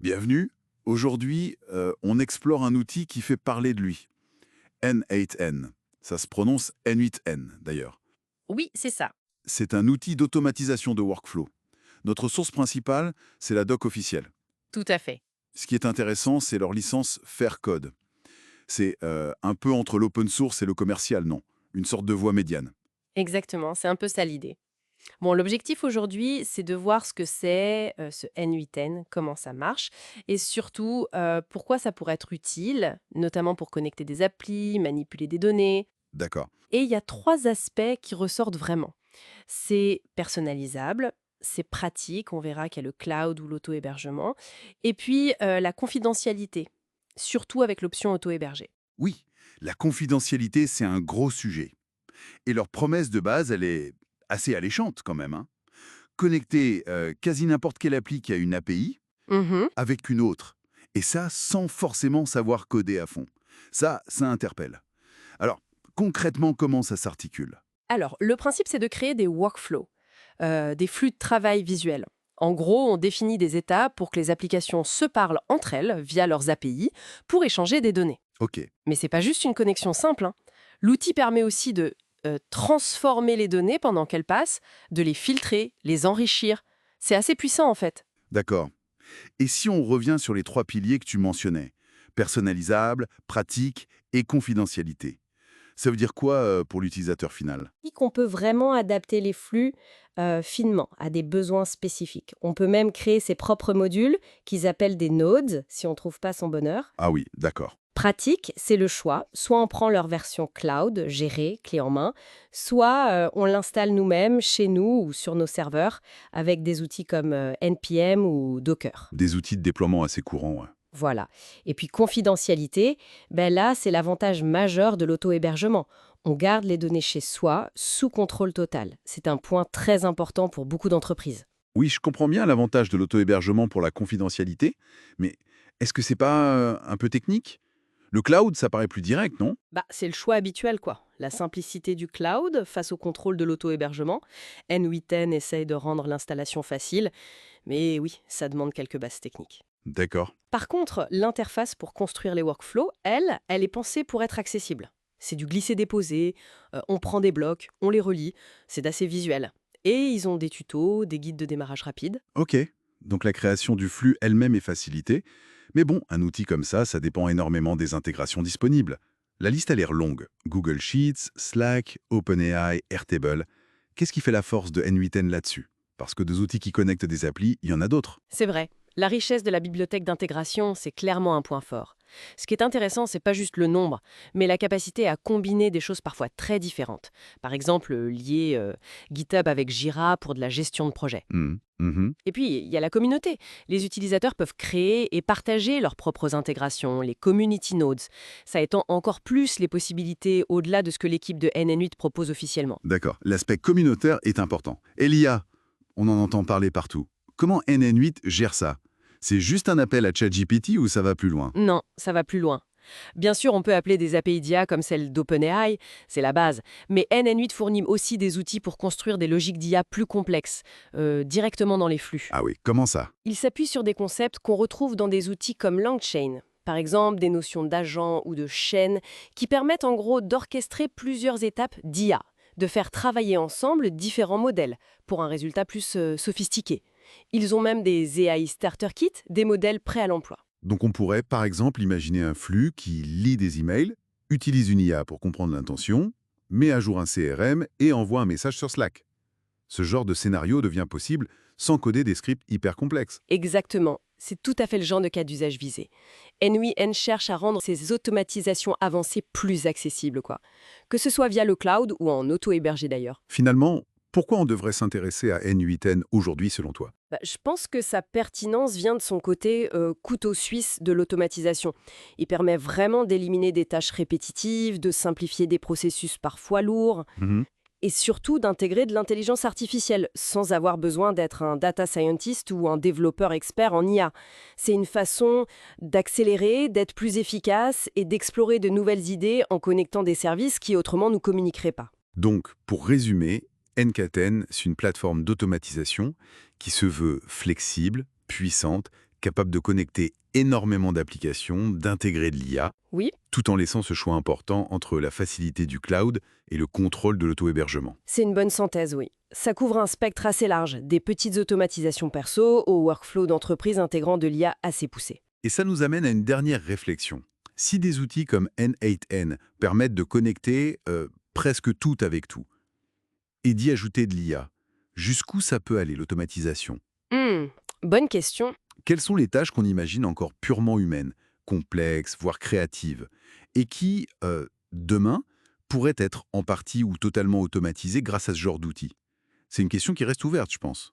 Bienvenue. Aujourd'hui, on explore un outil qui fait parler de lui. N8N. Ça se prononce N8N d'ailleurs. Oui, c'est ça. C'est un outil d'automatisation de workflow. Notre source principale, c'est la doc officielle. Tout à fait. Ce qui est intéressant, c'est leur licence Fair Code. C'est un peu entre l'open source et le commercial, non? Une sorte de voie médiane. Exactement, c'est un peu ça l'idée. Bon, l'objectif aujourd'hui, c'est de voir ce que c'est ce N8N, comment ça marche, et surtout pourquoi ça pourrait être utile, notamment pour connecter des applis, manipuler des données. D'accord. Et il y a trois aspects qui ressortent vraiment. C'est personnalisable, c'est pratique, on verra qu'il y a le cloud ou l'auto-hébergement, et puis la confidentialité, surtout avec l'option auto-hébergé. Oui, la confidentialité, c'est un gros sujet. Et leur promesse de base, elle est assez alléchante quand même, hein. Connecter quasi n'importe quelle appli qui a une API, avec une autre. Et ça, sans forcément savoir coder à fond. Ça interpelle. Alors, concrètement, comment ça s'articule? Alors, le principe, c'est de créer des workflows, des flux de travail visuels. En gros, on définit des étapes pour que les applications se parlent entre elles via leurs API pour échanger des données. Ok, Mais c'est pas juste une connexion simple, hein. L'outil permet aussi de transformer les données pendant qu'elles passent, de les filtrer, les enrichir. C'est assez puissant en fait. d'accord. Et si on revient sur les trois piliers que tu mentionnais, personnalisable, pratique et confidentialité, ça veut dire quoi pour l'utilisateur final? Dit qu'on peut vraiment adapter les flux finement à des besoins spécifiques. On peut même créer ses propres modules qu'ils appellent des nodes si on ne trouve pas son bonheur. Ah oui, d'accord. Pratique, c'est le choix. Soit on prend leur version cloud, gérée, clé en main, soit on l'installe nous-mêmes chez nous ou sur nos serveurs avec des outils comme NPM ou Docker. Des outils de déploiement assez courants, ouais. Voilà. Et puis confidentialité, ben là, c'est l'avantage majeur de l'auto-hébergement. On garde les données chez soi, sous contrôle total. C'est un point très important pour beaucoup d'entreprises. Oui, je comprends bien l'avantage de l'auto-hébergement pour la confidentialité, mais est-ce que c'est pas un peu technique? Le cloud, ça paraît plus direct, non? Bah, c'est le choix habituel, quoi. La simplicité du cloud face au contrôle de l'auto-hébergement. N8N essaye de rendre l'installation facile, mais oui, ça demande quelques bases techniques. D'accord. Par contre, l'interface pour construire les workflows, elle est pensée pour être accessible. C'est du glisser-déposer, on prend des blocs, on les relie, c'est d'assez visuel. Et ils ont des tutos, des guides de démarrage rapide. Ok. Donc la création du flux elle-même est facilitée. Mais bon, un outil comme ça dépend énormément des intégrations disponibles. La liste a l'air longue. Google Sheets, Slack, OpenAI, Airtable. Qu'est-ce qui fait la force de N8N là-dessus? Parce que des outils qui connectent des applis, il y en a d'autres. C'est vrai. La richesse de la bibliothèque d'intégration, c'est clairement un point fort. Ce qui est intéressant, c'est pas juste le nombre, mais la capacité à combiner des choses parfois très différentes. Par exemple, lier GitHub avec Jira pour de la gestion de projet. Mhm. Et puis, il y a la communauté. Les utilisateurs peuvent créer et partager leurs propres intégrations, les community nodes. Ça étend encore plus les possibilités au-delà de ce que l'équipe de NN8 propose officiellement. D'accord. L'aspect communautaire est important. Et l'IA, on en entend parler partout. Comment NN8 gère ça? C'est juste un appel à ChatGPT ou ça va plus loin? Non, ça va plus loin. Bien sûr, on peut appeler des API d'IA comme celle d'OpenAI, c'est la base, mais NN8 fournit aussi des outils pour construire des logiques d'IA plus complexes, directement dans les flux. Ah oui, comment ça? Il s'appuie sur des concepts qu'on retrouve dans des outils comme LangChain, par exemple des notions d'agent ou de chaîne, qui permettent en gros d'orchestrer plusieurs étapes d'IA, de faire travailler ensemble différents modèles pour un résultat plus sophistiqué. Ils ont même des AI Starter Kits, des modèles prêts à l'emploi. Donc on pourrait par exemple imaginer un flux qui lit des emails, utilise une IA pour comprendre l'intention, met à jour un CRM et envoie un message sur Slack. Ce genre de scénario devient possible sans coder des scripts hyper complexes. Exactement. C'est tout à fait le genre de cas d'usage visé. NUIN cherche à rendre ces automatisations avancées plus accessibles, quoi. Que ce soit via le cloud ou en auto-hébergé d'ailleurs. Finalement, pourquoi on devrait s'intéresser à N8N aujourd'hui selon toi? Bah, je pense que sa pertinence vient de son côté couteau suisse de l'automatisation. Il permet vraiment d'éliminer des tâches répétitives, de simplifier des processus parfois lourds, Mhm. et surtout d'intégrer de l'intelligence artificielle sans avoir besoin d'être un data scientist ou un développeur expert en IA. C'est une façon d'accélérer, d'être plus efficace et d'explorer de nouvelles idées en connectant des services qui autrement nous communiqueraient pas. Donc, pour résumer, N4N, c'est une plateforme d'automatisation qui se veut flexible, puissante, capable de connecter énormément d'applications, d'intégrer de l'IA, Oui, tout en laissant ce choix important entre la facilité du cloud et le contrôle de l'auto-hébergement. c'est une bonne synthèse, oui. Ça couvre un spectre assez large, des petites automatisations perso aux workflows d'entreprise intégrant de l'IA assez poussée. Et ça nous amène à une dernière réflexion. Si des outils comme N8N permettent de connecter presque tout avec tout, et d'y ajouter de l'IA, jusqu'où ça peut aller l'automatisation? Hmm, bonne question. Quelles sont les tâches qu'on imagine encore purement humaines, complexes, voire créatives, et qui, demain, pourraient être en partie ou totalement automatisées grâce à ce genre d'outils? C'est une question qui reste ouverte, je pense.